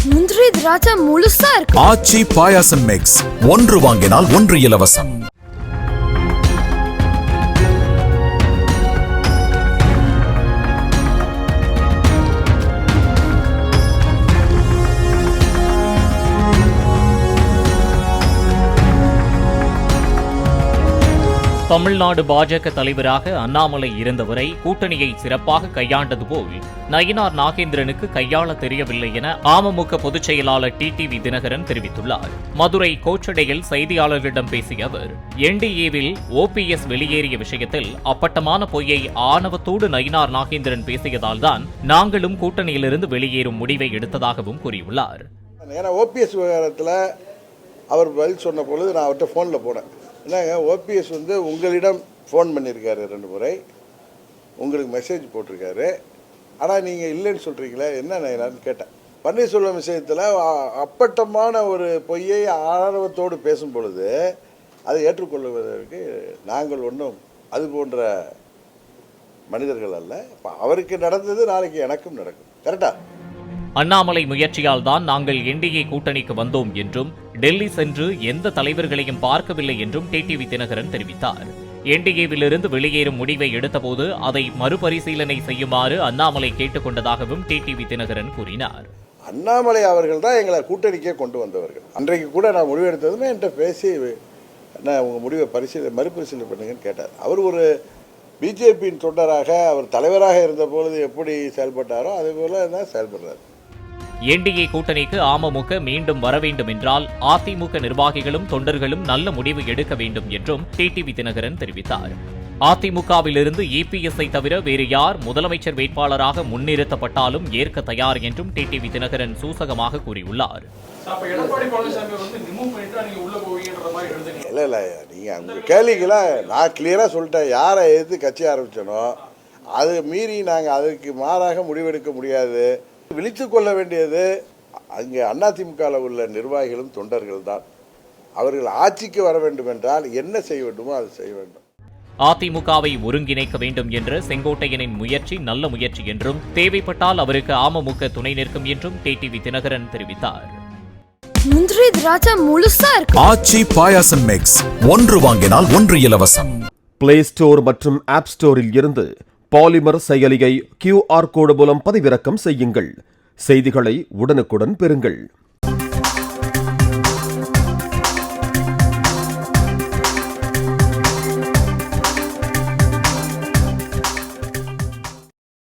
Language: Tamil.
முந்திரி திராட்சை முழுசா இருக்கு. ஆச்சி பாயாசம் மிக்ஸ், ஒன்று வாங்கினால் ஒன்று இலவசம். தமிழ்நாடு பாஜக தலைவராக அண்ணாமலை இருந்தவரை கூட்டணியை சிறப்பாக கையாண்டது போல் நயினார் நாகேந்திரனுக்கு கையாள தெரியவில்லை என அமமுக பொதுச் செயலாளர் டிடிவி தினகரன் தெரிவித்துள்ளார். மதுரை கோச்சடையில் செய்தியாளர்களிடம் பேசிய அவர், என்டிஏவில் ஓபிஎஸ் வெளியேறிய விஷயத்தில் அப்பட்டமான பொய்யை ஆணவத்தோடு நயினார் நாகேந்திரன் பேசியதால்தான் நாங்களும் கூட்டணியிலிருந்து வெளியேறும் முடிவை எடுத்ததாகவும் கூறியுள்ளார். ஓபிஎஸ் விவகாரத்தில் அவர் பதில் சொன்ன பொழுது நான் அவர்கிட்ட ஃபோனில் போனேன். என்னங்க, ஓபிஎஸ் உங்களிடம் ஃபோன் பண்ணியிருக்காரு 2 முறை, உங்களுக்கு மெசேஜ் போட்டிருக்காரு, ஆனால் நீங்கள் இல்லைன்னு சொல்கிறீங்களே, என்ன நான் கேட்டேன். பன்னீர்செல்வம் விஷயத்தில் அப்பட்டமான ஒரு பொய்யை ஆணவத்தோடு பேசும் பொழுது அதை ஏற்றுக்கொள்வதற்கு நாங்கள் ஒன்றும் அது போன்ற மனிதர்கள் அல்ல. அவருக்கு நடந்தது நாளைக்கு எனக்கும் நடக்கும். கரெக்டா? அண்ணாமலை முயற்சியால் தான் நாங்கள் என்டிஏ கூட்டணிக்கு வந்தோம் என்றும் டெல்லி சென்று எந்த தலைவர்களையும் பார்க்கவில்லை என்றும் டிடிவி தினகரன் தெரிவித்தார். என்டிஏவிலிருந்து வெளியேறும் முடிவை எடுத்தபோது அதை மறுபரிசீலனை செய்யுமாறு அண்ணாமலை கேட்டுக் கொண்டதாகவும் டிடிவி தினகரன் கூறினார். அண்ணாமலை அவர்கள் தான் எங்களை கூட்டணிக்கே கொண்டு வந்தவர்கள். அன்றைக்கு கூட நான் முடிவு எடுத்ததுமே என்கிட்ட பேசி என்ன உங்கள் முடிவை மறுபரிசீலனை பண்ணுங்கன்னு கேட்டார். அவர் ஒரு பிஜேபியின் தொண்டராக, அவர் தலைவராக இருந்த பொழுது எப்படி செயல்பட்டாரோ அதே போல தான் செயல்படுறார். என்டிஏ கூட்டணிக்கு அமமுக மீண்டும் வர வேண்டும் என்றால் அதிமுக நிர்வாகிகளும் தொண்டர்களும் நல்ல முடிவு எடுக்க வேண்டும் என்றும் டிடிவி தினகரன் தெரிவித்தார். அதிமுகவிலிருந்து இபிஎஸ்ஐ தவிர வேறு யார் முதலமைச்சர் வேட்பாளராக முன்னிறுத்தப்பட்டாலும் ஏற்க தயார் என்றும் டிடிவி தினகரன் சூசகமாக கூறியுள்ளார். இல்லை, நீங்கள் உங்கள் கேள்விக்கெல்லாம் நான் கிளியராக சொல்லிட்டேன். யாரை எதிர்த்து கட்சி ஆரம்பிச்சனோ அது மீறி நாங்கள் அதுக்கு மாறாக முடிவெடுக்க முடியாது. விழித்து கொள்ள வேண்டியது அங்கே அதிமுகவில் உள்ள நிர்வாகிகளும் தொண்டர்கள் தான். அவர்கள் ஆட்சிக்கு வர வேண்டும் என்றால் என்ன செய்ய வேண்டுமோ அது செய்ய வேண்டும். அதிமுகவை ஒருங்கிணைக்க வேண்டும் என்ற செங்கோட்டையனின் முயற்சி நல்ல முயற்சி என்றும் தேவைப்பட்டால் அவருக்கு அமமுக துணை நிற்கும் என்றும் டிடிவி தினகரன் தெரிவித்தார். முந்திரி திராட்சை முழுசா இருக்கு. ஆச்சி பாயாசம் மிக்ஸ், ஒன்று வாங்கினால் ஒன்று இலவசம். பிளே ஸ்டோர் மற்றும் ஆப் ஸ்டோரில் இருந்து பாலிமர் செயலியை QR கோடு மூலம் பதிவிறக்கம் செய்யுங்கள். செய்திகளை உடனுக்குடன் பெறுங்கள்.